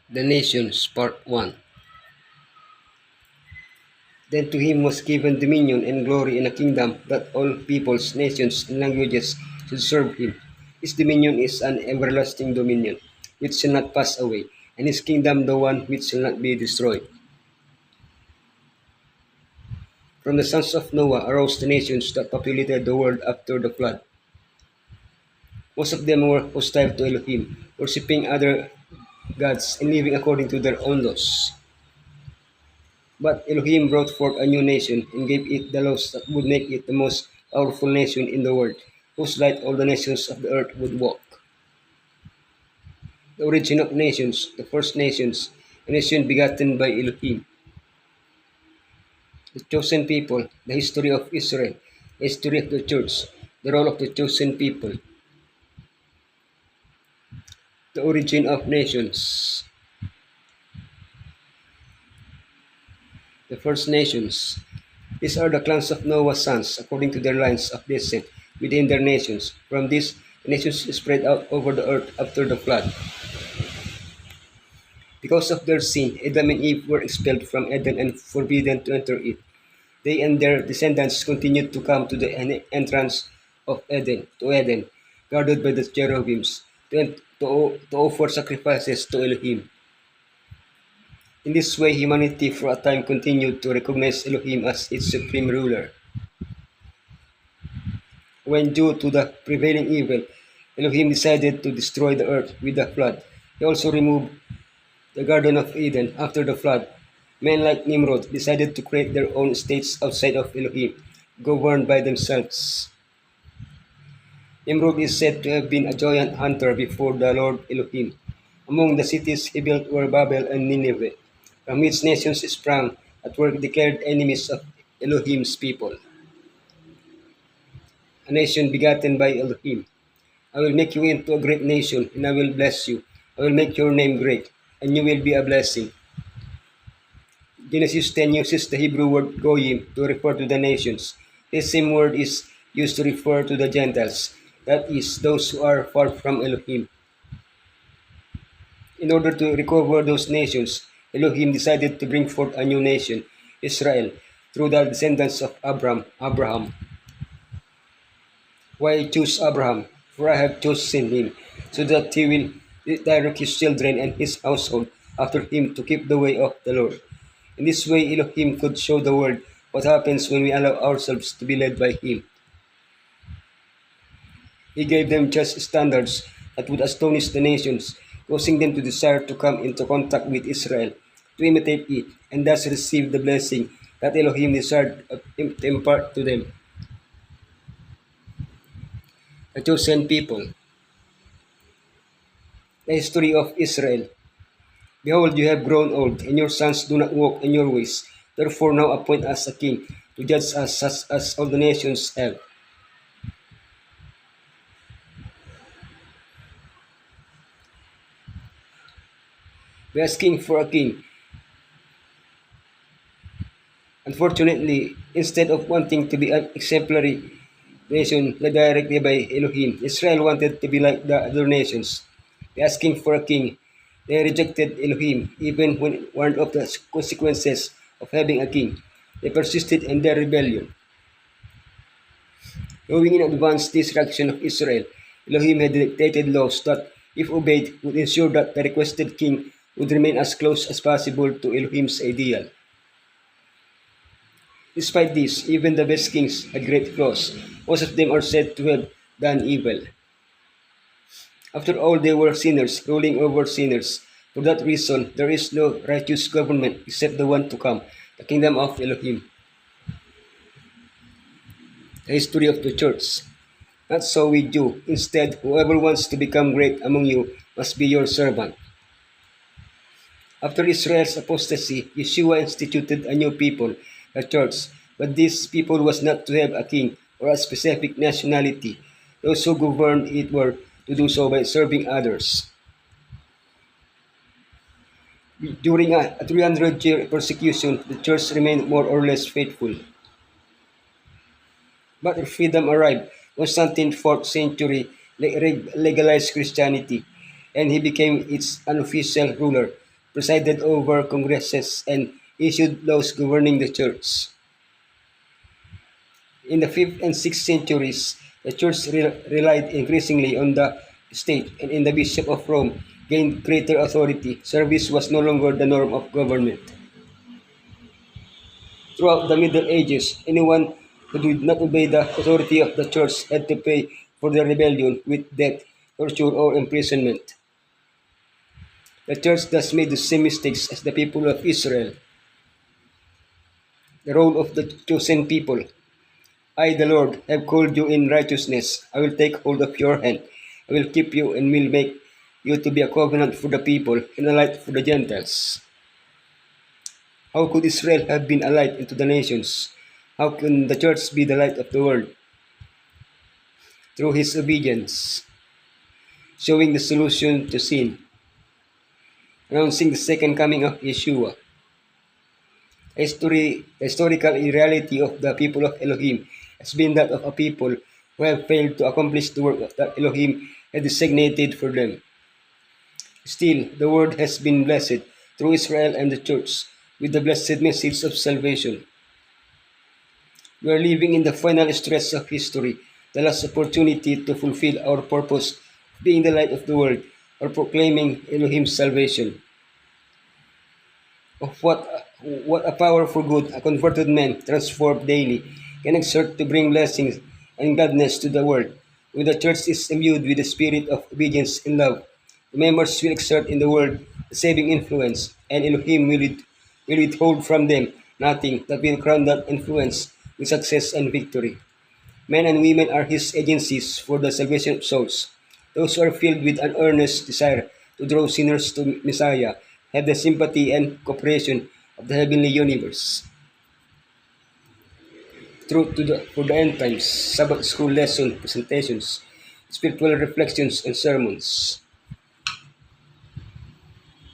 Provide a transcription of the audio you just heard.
The Nations, Part 1. Then to him was given dominion and glory and a kingdom that all peoples, nations, and languages should serve him. His dominion is an everlasting dominion, which shall not pass away, and his kingdom the one which shall not be destroyed. From the sons of Noah arose the nations that populated the world after the flood. Most of them were hostile to Elohim, worshipping other gods and living according to their own laws. But Elohim brought forth a new nation and gave it the laws that would make it the most powerful nation in the world, whose light all the nations of the earth would walk. The origin of nations, the first nations, a nation begotten by Elohim. The chosen people, the history of Israel, the history of the church, the role of the chosen people. The origin of nations. The first nations. These are the clans of Noah's sons, according to their lines of descent within their nations. From this, the nations spread out over the earth after the flood. Because of their sin, Adam and Eve were expelled from Eden and forbidden to enter it. They and their descendants continued to come to the entrance of Eden, guarded by the cherubims, to offer sacrifices to Elohim. In this way, humanity for a time continued to recognize Elohim as its supreme ruler. When due to the prevailing evil, Elohim decided to destroy the earth with the flood. He also removed the Garden of Eden after the flood. Men like Nimrod decided to create their own states outside of Elohim, governed by themselves. Nimrod is said to have been a giant hunter before the Lord Elohim. Among the cities he built were Babel and Nineveh, from which nations sprang that were declared enemies of Elohim's people. A nation begotten by Elohim. I will make you into a great nation, and I will bless you. I will make your name great, and you will be a blessing. Genesis 10 uses the Hebrew word goyim to refer to the nations. This same word is used to refer to the Gentiles, that is, those who are far from Elohim. In order to recover those nations, Elohim decided to bring forth a new nation, Israel, through the descendants of Abraham. Why choose Abraham? For I have chosen him, so that he will direct his children and his household after him to keep the way of the Lord. In this way, Elohim could show the world what happens when we allow ourselves to be led by him. He gave them just standards that would astonish the nations, causing them to desire to come into contact with Israel, to imitate it, and thus receive the blessing that Elohim desired to impart to them. The chosen people. The history of Israel. Behold, you have grown old, and your sons do not walk in your ways. Therefore now appoint us a king, to judge us as all the nations have. Be asking for a king. Unfortunately, instead of wanting to be an exemplary nation led directly by Elohim, Israel wanted to be like the other nations. By asking for a king, they rejected Elohim even when warned of the consequences of having a king. They persisted in their rebellion. Knowing in advance the destruction of Israel, Elohim had dictated laws that, if obeyed, would ensure that the requested king would remain as close as possible to Elohim's ideal. Despite this, even the best kings had great flaws. Most of them are said to have done evil. After all, they were sinners, ruling over sinners. For that reason, there is no righteous government except the one to come, the kingdom of Elohim. The history of the church. Not so with you. Instead, whoever wants to become great among you must be your servant. After Israel's apostasy, Yeshua instituted a new people, the church, but this people was not to have a king or a specific nationality. Those who governed it were to do so by serving others. During a 300-year persecution, the church remained more or less faithful. But freedom arrived. Constantine, 4th century, legalized Christianity, and he became its unofficial ruler. presided over congresses, and issued laws governing the church. In the 5th and 6th centuries, the church relied increasingly on the state, and in the Bishop of Rome gained greater authority. Service was no longer the norm of government. Throughout the Middle Ages, anyone who did not obey the authority of the church had to pay for their rebellion with death, torture, or imprisonment. The church thus made the same mistakes as the people of Israel. The role of the chosen people. I, the Lord, have called you in righteousness. I will take hold of your hand. I will keep you and will make you to be a covenant for the people and a light for the Gentiles. How could Israel have been a light into the nations? How can the church be the light of the world? Through his obedience, showing the solution to sin, announcing the second coming of Yeshua. The historical reality of the people of Elohim has been that of a people who have failed to accomplish the work that Elohim had designated for them. Still, the world has been blessed through Israel and the church with the blessed message of salvation. We are living in the final stress of history, the last opportunity to fulfill our purpose of being the light of the world or proclaiming Elohim's salvation. Of what a power for good a converted man transformed daily can exert to bring blessings and gladness to the world. When the church is imbued with the spirit of obedience and love, the members will exert in the world the saving influence, and Elohim will withhold from them nothing that will crown that influence with success and victory. Men and women are his agencies for the salvation of souls. Those who are filled with an earnest desire to draw sinners to Messiah have the sympathy and cooperation of the heavenly universe. Truth for the end times, Sabbath school lesson presentations, spiritual reflections and sermons.